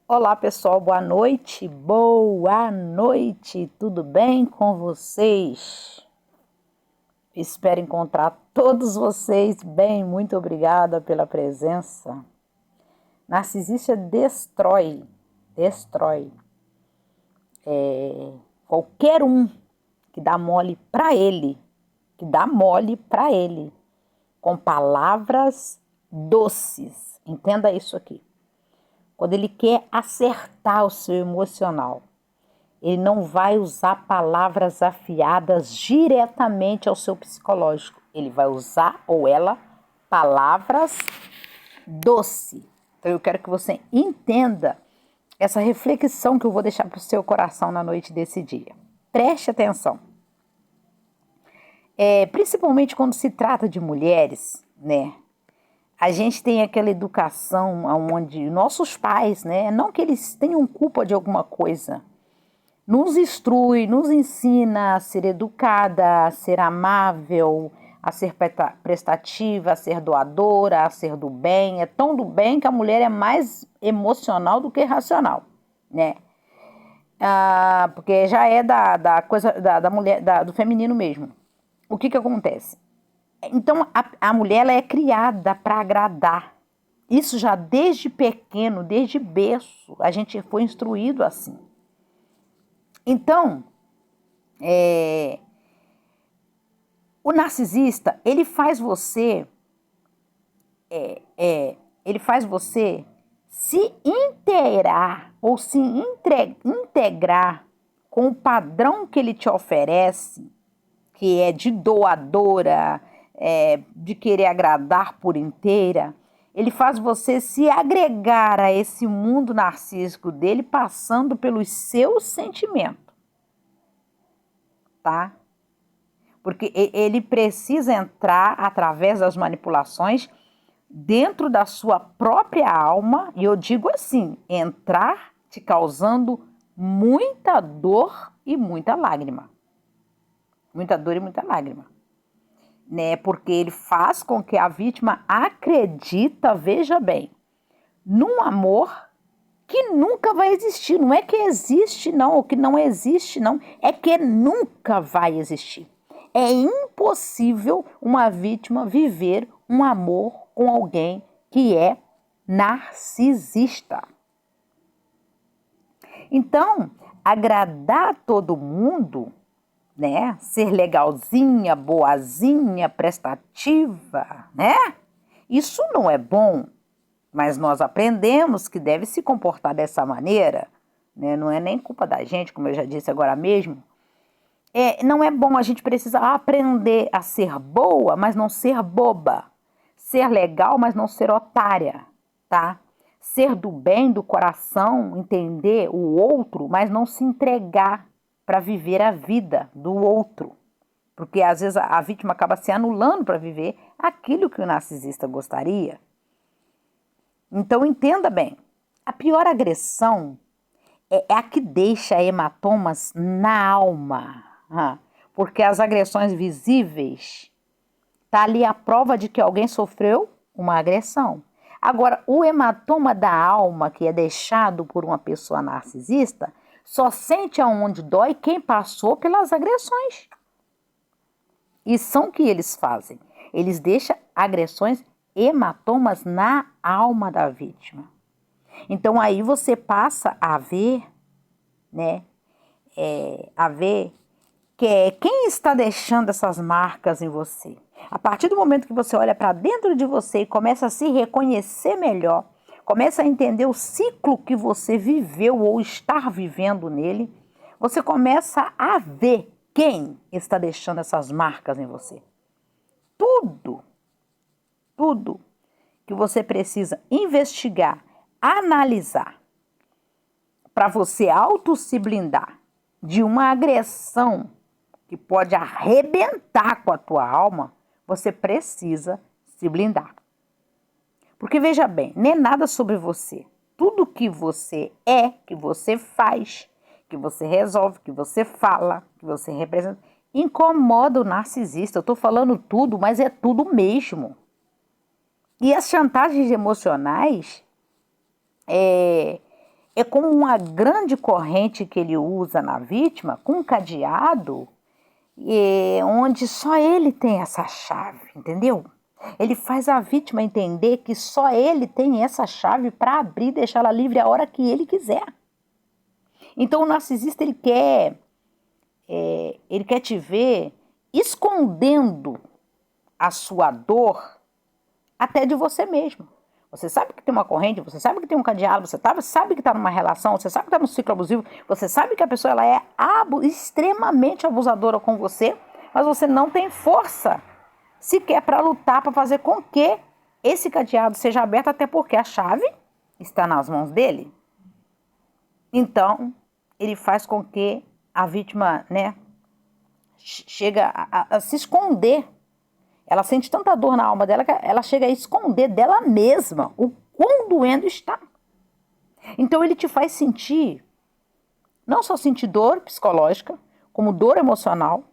Olá pessoal, boa noite, tudo bem com vocês? Espero encontrar todos vocês bem, muito obrigada pela presença. Narcisista destrói qualquer um que dá mole para ele, com palavras doces, entenda isso aqui. Quando ele quer acertar o seu emocional, ele não vai usar palavras afiadas diretamente ao seu psicológico. Ele vai usar, ou ela, palavras doces. Então eu quero que você entenda essa reflexão que eu vou deixar para o seu coração na noite desse dia. Preste atenção. Principalmente quando se trata de mulheres, né? A gente tem aquela educação onde nossos pais, né, não que eles tenham culpa de alguma coisa, nos instrui, nos ensina a ser educada, a ser amável, a ser prestativa, a ser doadora, a ser do bem. É tão do bem que a mulher é mais emocional do que racional, né? Porque já é da coisa da mulher, do feminino mesmo. O que acontece? Então, a mulher ela é criada para agradar. Isso já desde pequeno, desde berço, a gente foi instruído assim. Então, o narcisista, ele faz você se inteirar ou se integrar com o padrão que ele te oferece, que é de doadora, de querer agradar por inteira. Ele faz você se agregar a esse mundo narcísico dele, passando pelos seus sentimentos, tá? Porque ele precisa entrar através das manipulações dentro da sua própria alma, e eu digo assim, entrar te causando muita dor e muita lágrima. Muita dor e muita lágrima. Né? Porque ele faz com que a vítima acredita, veja bem, num amor que nunca vai existir. Não é que existe não, ou que não existe não, é que nunca vai existir. É impossível uma vítima viver um amor com alguém que é narcisista. Então, agradar todo mundo, né? Ser legalzinha, boazinha, prestativa, né? Isso não é bom, mas nós aprendemos que deve se comportar dessa maneira, né? Não é nem culpa da gente, como eu já disse agora mesmo. Não é bom, a gente precisa aprender a ser boa, mas não ser boba. Ser legal, mas não ser otária, tá? Ser do bem, do coração, entender o outro, mas não se entregar para viver a vida do outro. Porque às vezes a vítima acaba se anulando para viver aquilo que o narcisista gostaria. Então entenda bem, a pior agressão é a que deixa hematomas na alma. Porque as agressões visíveis, tá ali a prova de que alguém sofreu uma agressão. Agora, o hematoma da alma que é deixado por uma pessoa narcisista, só sente aonde dói quem passou pelas agressões. E são o que eles fazem. Eles deixam agressões, hematomas na alma da vítima. Então aí você passa a ver, né? Quem está deixando essas marcas em você. A partir do momento que você olha para dentro de você e começa a se reconhecer melhor, começa a entender o ciclo que você viveu ou está vivendo nele, você começa a ver quem está deixando essas marcas em você. Tudo que você precisa investigar, analisar, para você se blindar de uma agressão que pode arrebentar com a tua alma, você precisa se blindar. Porque veja bem, não é nada sobre você. Tudo que você é, que você faz, que você resolve, que você fala, que você representa, incomoda o narcisista. Eu estou falando tudo, mas é tudo mesmo. E as chantagens emocionais é como uma grande corrente que ele usa na vítima, com um cadeado, onde só ele tem essa chave, entendeu? Ele faz a vítima entender que só ele tem essa chave para abrir e deixar ela livre a hora que ele quiser. Então o narcisista ele quer te ver escondendo a sua dor até de você mesmo. Você sabe que tem uma corrente, você sabe que tem um cadeado, você sabe que está numa relação, você sabe que está num ciclo abusivo, você sabe que a pessoa ela é extremamente abusadora com você, mas você não tem força sequer para lutar, para fazer com que esse cadeado seja aberto, até porque a chave está nas mãos dele. Então, ele faz com que a vítima, chega a se esconder. Ela sente tanta dor na alma dela que ela chega a esconder dela mesma o quão doendo está. Então ele te faz sentir, não só sentir dor psicológica, como dor emocional.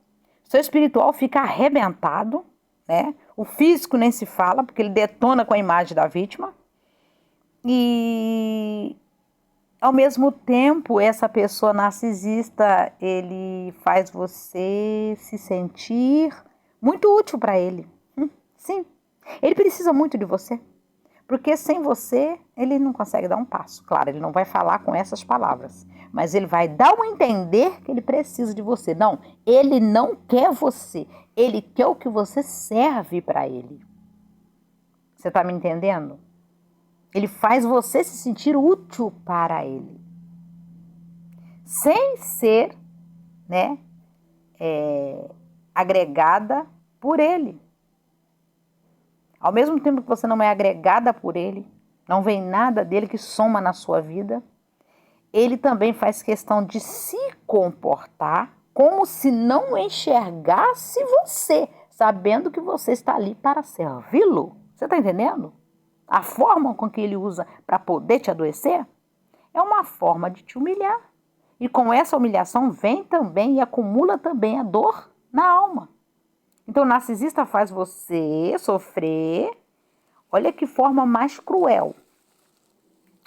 Seu espiritual fica arrebentado, né? O físico nem se fala, porque ele detona com a imagem da vítima. E ao mesmo tempo, essa pessoa narcisista, ele faz você se sentir muito útil para ele. Sim, ele precisa muito de você, porque sem você ele não consegue dar um passo. Claro, ele não vai falar com essas palavras, mas ele vai dar um entender que ele precisa de você. Não, ele não quer você, ele quer o que você serve para ele. Você está me entendendo? Ele faz você se sentir útil para ele, sem ser, agregada por ele. Ao mesmo tempo que você não é agregada por ele, não vem nada dele que soma na sua vida, ele também faz questão de se comportar como se não enxergasse você, sabendo que você está ali para servi-lo. Você está entendendo? A forma com que ele usa para poder te adoecer é uma forma de te humilhar. E com essa humilhação vem também e acumula também a dor na alma. Então o narcisista faz você sofrer, olha que forma mais cruel.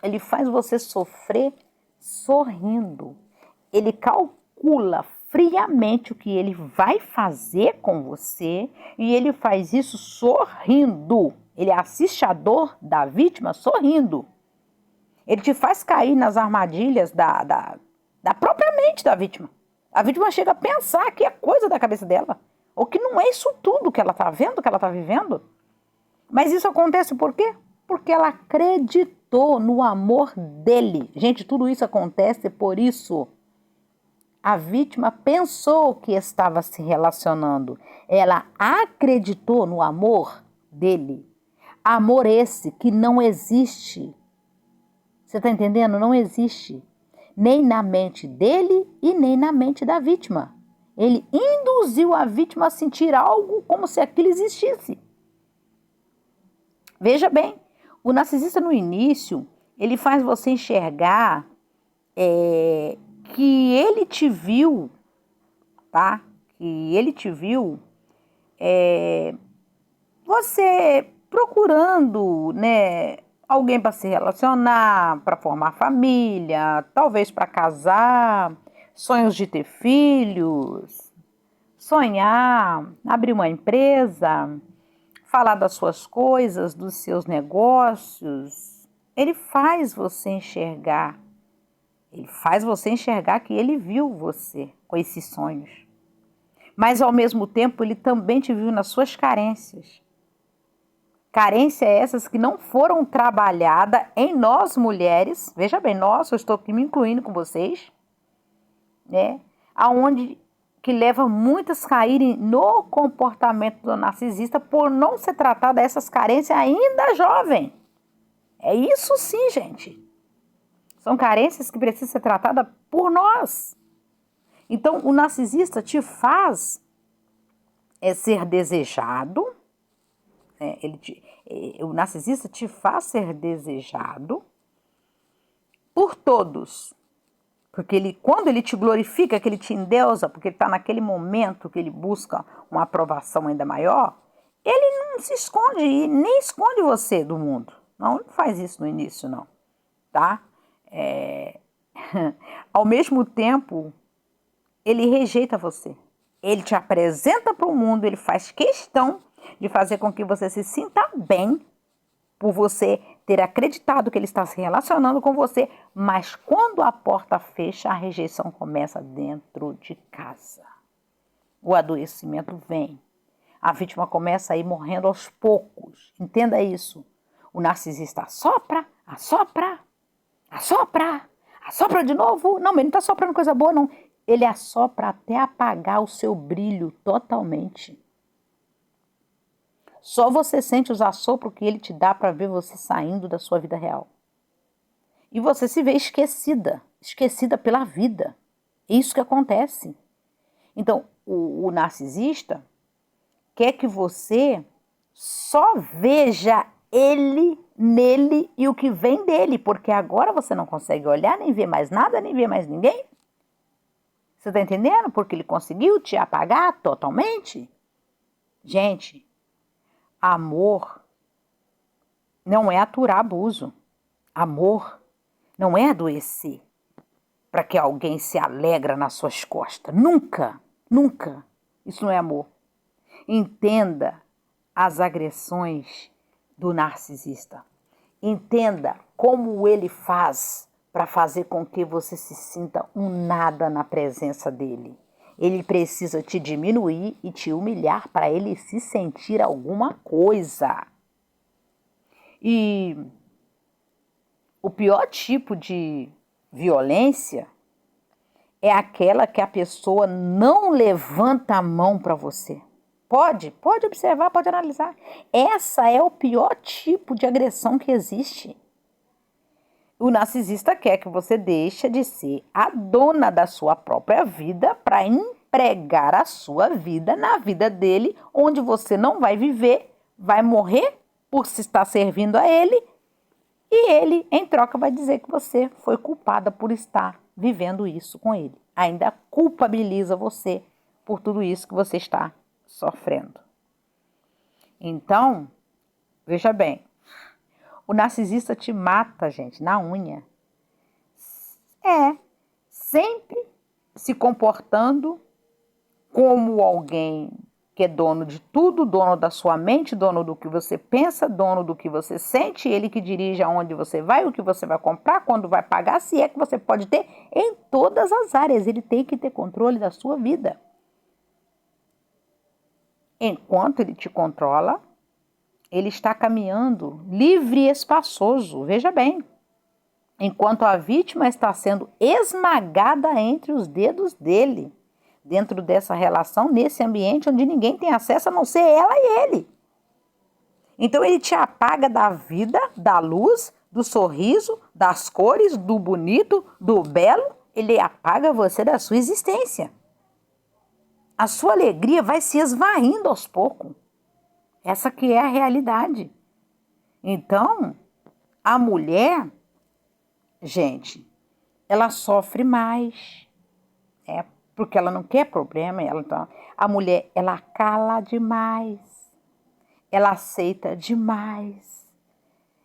Ele faz você sofrer sorrindo. Ele calcula friamente o que ele vai fazer com você e ele faz isso sorrindo. Ele assiste a dor da vítima sorrindo. Ele te faz cair nas armadilhas da própria mente da vítima. A vítima chega a pensar que é coisa da cabeça dela, ou que não é isso tudo que ela está vendo, que ela está vivendo. Mas isso acontece por quê? Porque ela acreditou no amor dele. Gente, tudo isso acontece por isso. A vítima pensou que estava se relacionando. Ela acreditou no amor dele. Amor esse que não existe. Você está entendendo? Não existe. Nem na mente dele e nem na mente da vítima. Ele induziu a vítima a sentir algo como se aquilo existisse. Veja bem, o narcisista no início, ele faz você enxergar que ele te viu, tá? Que ele te viu você procurando, alguém para se relacionar, para formar família, talvez para casar, sonhos de ter filhos, sonhar, abrir uma empresa, falar das suas coisas, dos seus negócios. Ele faz você enxergar. Ele faz você enxergar que ele viu você com esses sonhos. Mas, ao mesmo tempo, ele também te viu nas suas carências. Carências essas que não foram trabalhadas em nós mulheres. Veja bem, eu estou aqui me incluindo com vocês. Aonde que leva muitas a caírem no comportamento do narcisista por não se tratar dessas carências ainda jovem. É isso sim, gente. São carências que precisam ser tratadas por nós. Então, o narcisista te faz ser desejado. O narcisista te faz ser desejado por todos. Porque quando ele te glorifica, que ele te endeusa, porque ele está naquele momento que ele busca uma aprovação ainda maior, ele não se esconde e nem esconde você do mundo. Não, ele não faz isso no início, não. Tá? Ao mesmo tempo, ele rejeita você. Ele te apresenta para o mundo, ele faz questão de fazer com que você se sinta bem por você ter acreditado que ele está se relacionando com você, mas quando a porta fecha, a rejeição começa dentro de casa. O adoecimento vem. A vítima começa a ir morrendo aos poucos. Entenda isso. O narcisista assopra, assopra, assopra, assopra de novo. Não, mas ele não está soprando coisa boa, não. Ele assopra até apagar o seu brilho totalmente. Só você sente os assopros que ele te dá para ver você saindo da sua vida real. E você se vê esquecida, esquecida pela vida. É isso que acontece. Então, o narcisista quer que você só veja ele nele e o que vem dele, porque agora você não consegue olhar, nem ver mais nada, nem ver mais ninguém. Você está entendendo? Porque ele conseguiu te apagar totalmente. Gente, amor não é aturar abuso. Amor não é adoecer para que alguém se alegra nas suas costas. Nunca, nunca. Isso não é amor. Entenda as agressões do narcisista. Entenda como ele faz para fazer com que você se sinta um nada na presença dele. Ele precisa te diminuir e te humilhar para ele se sentir alguma coisa. E o pior tipo de violência é aquela que a pessoa não levanta a mão para você. Pode observar, pode analisar. Essa é o pior tipo de agressão que existe. O narcisista quer que você deixe de ser a dona da sua própria vida para empregar a sua vida na vida dele, onde você não vai viver, vai morrer por se estar servindo a ele, e ele, em troca, vai dizer que você foi culpada por estar vivendo isso com ele. Ainda culpabiliza você por tudo isso que você está sofrendo. Então, veja bem, o narcisista te mata, gente, na unha. Sempre se comportando como alguém que é dono de tudo, dono da sua mente, dono do que você pensa, dono do que você sente, ele que dirige aonde você vai, o que você vai comprar, quando vai pagar, se é que você pode ter, em todas as áreas. Ele tem que ter controle da sua vida. Enquanto ele te controla, ele está caminhando livre e espaçoso, veja bem. Enquanto a vítima está sendo esmagada entre os dedos dele, dentro dessa relação, nesse ambiente onde ninguém tem acesso a não ser ela e ele. Então ele te apaga da vida, da luz, do sorriso, das cores, do bonito, do belo. Ele apaga você da sua existência. A sua alegria vai se esvaindo aos poucos. Essa que é a realidade. Então, a mulher, gente, ela sofre mais, porque ela não quer problema. A mulher, ela cala demais, ela aceita demais,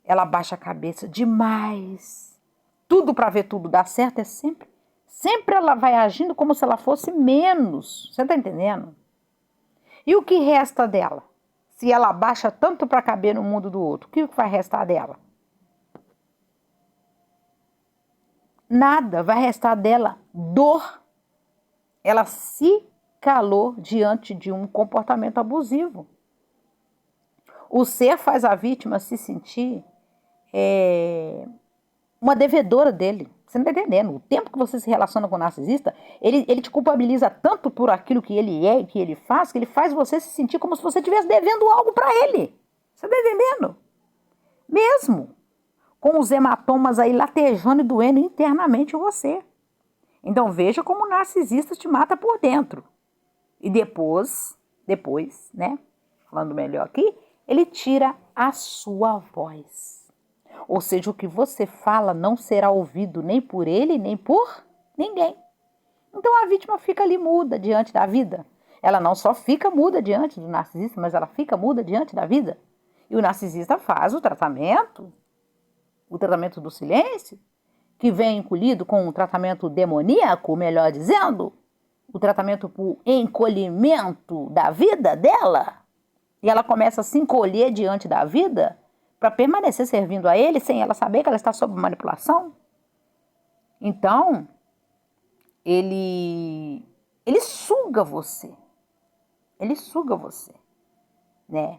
ela baixa a cabeça demais. Tudo para ver tudo dar certo é sempre ela vai agindo como se ela fosse menos. Você está entendendo? E o que resta dela? Se ela baixa tanto para caber no mundo do outro, o que vai restar dela? Nada, vai restar dela dor. Ela se calou diante de um comportamento abusivo. O ser faz a vítima se sentir uma devedora dele. Você não está entendendo. O tempo que você se relaciona com o narcisista, ele te culpabiliza tanto por aquilo que ele é e que ele faz, que ele faz você se sentir como se você estivesse devendo algo para ele. Você está entendendo? Mesmo com os hematomas aí latejando e doendo internamente em você. Então veja como o narcisista te mata por dentro. E depois, né, falando melhor aqui, ele tira a sua voz. Ou seja, o que você fala não será ouvido nem por ele, nem por ninguém. Então a vítima fica ali muda diante da vida. Ela não só fica muda diante do narcisista, mas ela fica muda diante da vida. E o narcisista faz o tratamento do silêncio, que vem encolhido com um tratamento demoníaco, melhor dizendo, o tratamento por encolhimento da vida dela, e ela começa a se encolher diante da vida para permanecer servindo a ele sem ela saber que ela está sob manipulação. Então, ele suga você. Ele suga você, né?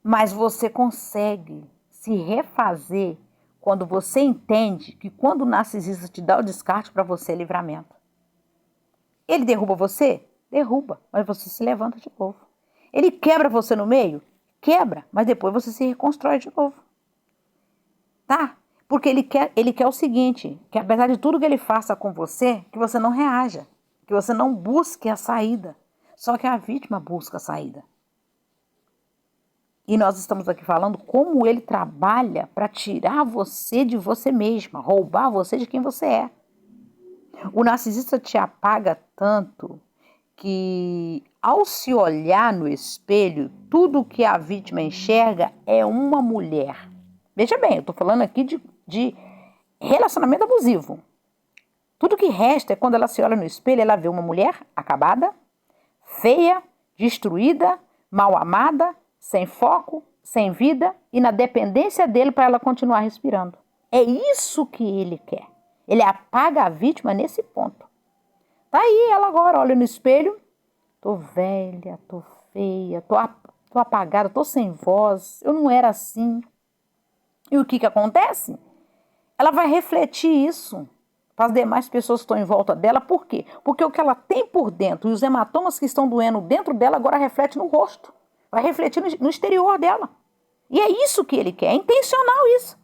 Mas você consegue se refazer quando você entende que quando o narcisista te dá o descarte, para você é livramento. Ele derruba você? Derruba, mas você se levanta de novo. Ele quebra você no meio? Quebra, mas depois você se reconstrói de novo. Tá? Porque ele quer o seguinte, que apesar de tudo que ele faça com você, que você não reaja, que você não busque a saída. Só que a vítima busca a saída. E nós estamos aqui falando como ele trabalha para tirar você de você mesma, roubar você de quem você é. O narcisista te apaga tanto que, ao se olhar no espelho, tudo que a vítima enxerga é uma mulher. Veja bem, eu estou falando aqui de relacionamento abusivo. Tudo que resta é quando ela se olha no espelho, ela vê uma mulher acabada, feia, destruída, mal amada, sem foco, sem vida e na dependência dele para ela continuar respirando. É isso que ele quer. Ele apaga a vítima nesse ponto. Tá aí ela agora, olha no espelho, tô velha, tô feia, tô apagada, tô sem voz, eu não era assim. E o que acontece? Ela vai refletir isso para as demais pessoas que estão em volta dela. Por quê? Porque o que ela tem por dentro e os hematomas que estão doendo dentro dela agora reflete no rosto. Vai refletir no exterior dela. E é isso que ele quer, é intencional isso.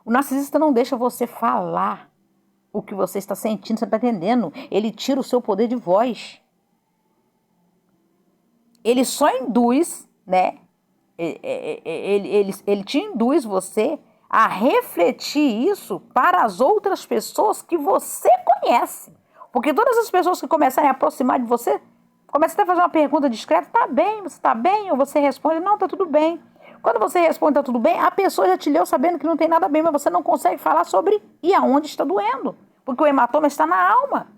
O narcisista não deixa você falar o que você está sentindo, você está entendendo? Ele tira o seu poder de voz. Ele só induz, né? Ele te induz você a refletir isso para as outras pessoas que você conhece. Porque todas as pessoas que começarem a aproximar de você, começam até a fazer uma pergunta discreta, tá bem, você tá bem? Ou você responde, não, tá tudo bem. Quando você responde, tá tudo bem, a pessoa já te leu sabendo que não tem nada bem, mas você não consegue falar sobre e aonde está doendo. Porque o hematoma está na alma.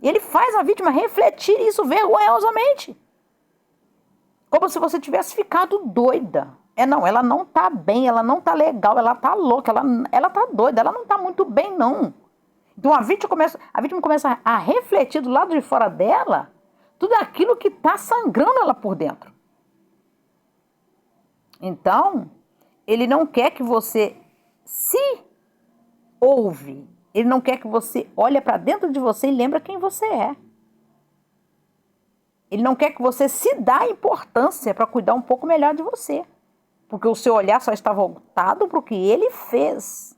E ele faz a vítima refletir isso vergonhosamente. Como se você tivesse ficado doida. Não, ela não tá bem, ela não tá legal, ela tá louca, ela tá doida, ela não tá muito bem, não. Então a vítima começa a refletir do lado de fora dela tudo aquilo que tá sangrando ela por dentro. Então, ele não quer que você se ouve, ele não quer que você olhe para dentro de você e lembre quem você é. Ele não quer que você se dá importância para cuidar um pouco melhor de você. Porque o seu olhar só está voltado para o que ele fez.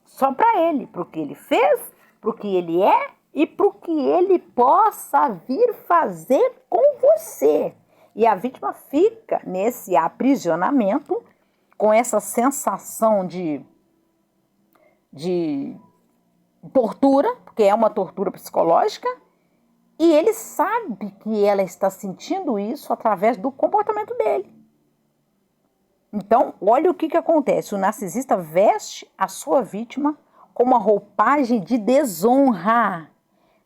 Só para ele. Para o que ele fez, para o que ele é e para o que ele possa vir fazer com você. E a vítima fica nesse aprisionamento com essa sensação de tortura, porque é uma tortura psicológica. E ele sabe que ela está sentindo isso através do comportamento dele. Então, olha o que acontece. O narcisista veste a sua vítima com uma roupagem de desonra.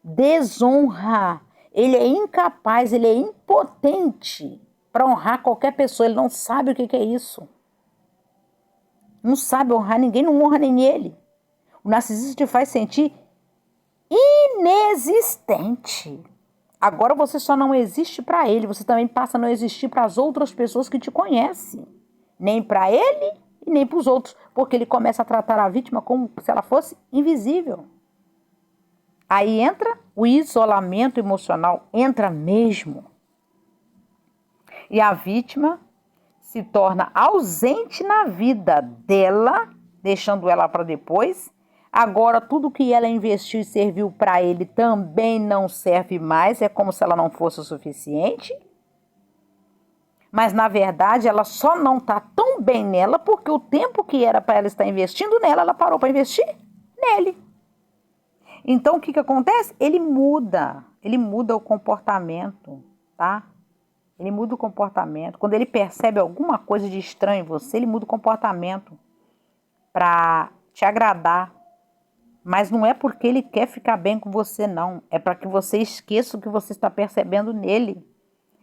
Desonra. Ele é incapaz, ele é impotente para honrar qualquer pessoa. Ele não sabe o que é isso. Não sabe honrar ninguém, não honra nem ele. O narcisista te faz sentir inexistente. Agora você só não existe para ele, você também passa a não existir para as outras pessoas que te conhecem. Nem para ele e nem para os outros, porque ele começa a tratar a vítima como se ela fosse invisível. Aí entra o isolamento emocional, entra mesmo. E a vítima se torna ausente na vida dela, deixando ela para depois. Agora, tudo que ela investiu e serviu para ele também não serve mais. É como se ela não fosse o suficiente. Mas, na verdade, ela só não está tão bem nela porque o tempo que era para ela estar investindo nela, ela parou para investir nele. Então, o que acontece? Ele muda o comportamento, tá? Ele muda o comportamento. Quando ele percebe alguma coisa de estranho em você, ele muda o comportamento para te agradar. Mas não é porque ele quer ficar bem com você, não. É para que você esqueça o que você está percebendo nele.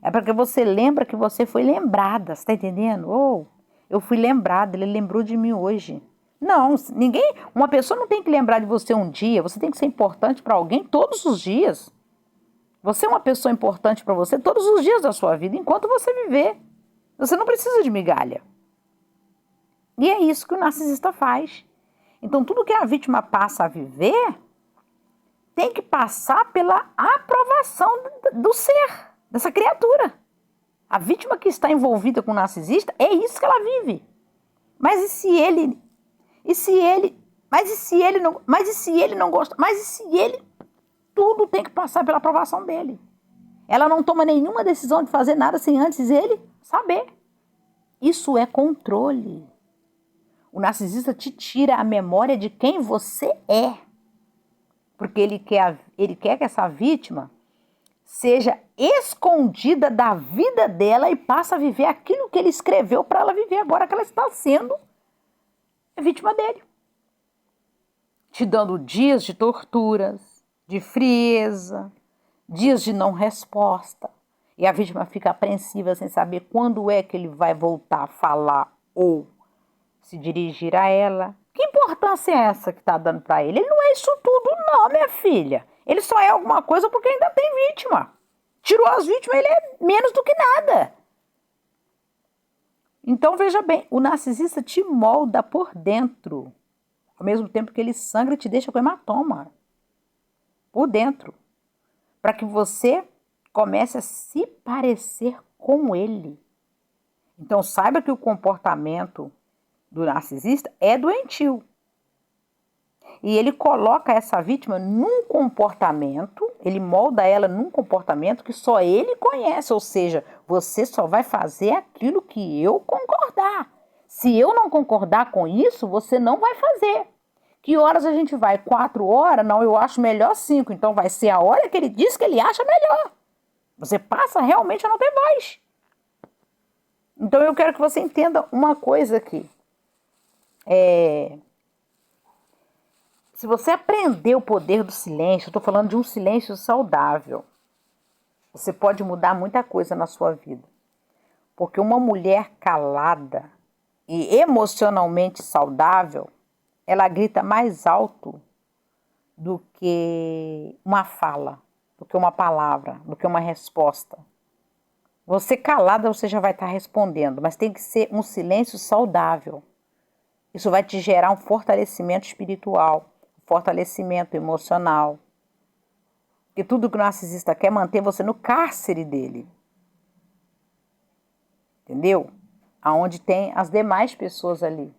É para que você lembre que você foi lembrada. Você está entendendo? Ou eu fui lembrada, ele lembrou de mim hoje. Não, ninguém. Uma pessoa não tem que lembrar de você um dia. Você tem que ser importante para alguém todos os dias. Você é uma pessoa importante para você todos os dias da sua vida, enquanto você viver. Você não precisa de migalha. E é isso que o narcisista faz. Então, tudo que a vítima passa a viver tem que passar pela aprovação do ser, dessa criatura. A vítima que está envolvida com o narcisista, é isso que ela vive. Mas e se ele... Mas e se ele não gosta? Mas e se ele... Tudo tem que passar pela aprovação dele. Ela não toma nenhuma decisão de fazer nada sem antes ele saber. Isso é controle. O narcisista te tira a memória de quem você é. Porque ele quer que essa vítima seja escondida da vida dela e passe a viver aquilo que ele escreveu para ela viver agora que ela está sendo vítima dele. Te dando dias de torturas, de frieza, dias de não resposta. E a vítima fica apreensiva sem saber quando é que ele vai voltar a falar ou se dirigir a ela. Que importância é essa que está dando para ele? Ele não é isso tudo não, minha filha. Ele só é alguma coisa porque ainda tem vítima. Tirou as vítimas, ele é menos do que nada. Então veja bem, o narcisista te molda por dentro. Ao mesmo tempo que ele sangra e te deixa com hematoma. Por dentro. Para que você comece a se parecer com ele. Então saiba que o comportamento do narcisista é doentio. E ele coloca essa vítima num comportamento, ele molda ela num comportamento que só ele conhece, ou seja, você só vai fazer aquilo que eu concordar. Se eu não concordar com isso, você não vai fazer. Que horas a gente vai? 4 horas? Não, eu acho melhor 5. Então vai ser a hora que ele diz que ele acha melhor. Você passa realmente a não ter voz. Então eu quero que você entenda uma coisa aqui. Se você aprender o poder do silêncio, eu estou falando de um silêncio saudável, você pode mudar muita coisa na sua vida. Porque uma mulher calada e emocionalmente saudável, ela grita mais alto do que uma fala, do que uma palavra, do que uma resposta. Você calada, você já vai estar respondendo, mas tem que ser um silêncio saudável. Isso vai te gerar um fortalecimento espiritual, um fortalecimento emocional. E tudo que o narcisista quer é manter você no cárcere dele. Entendeu? Aonde tem as demais pessoas ali.